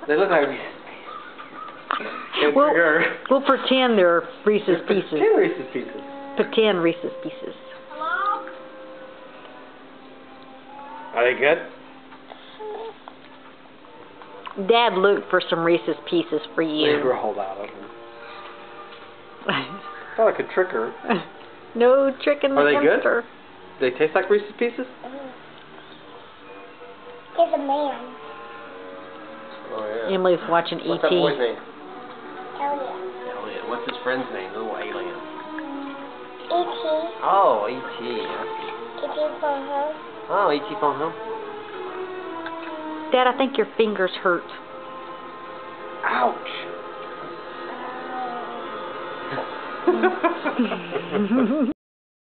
They look like We'll pretend they're Reese's Pieces. Pretend Reese's Pieces. Pretend Reese's Pieces. Hello? Are they good? Dad looked for some Reese's Pieces for They you. rolled out of them. Thought I could trick her. No tricking the Are they hamster. good? They taste like Reese's Pieces? He's a man. Oh yeah. Emily's watching What's that boy's E.T. name? Elliot. Elliot. What's his friend's name? Little alien. E.T. Oh, E.T. E.T. from home. Oh, E.T. phone home. Dad, I think your fingers hurt. Ouch.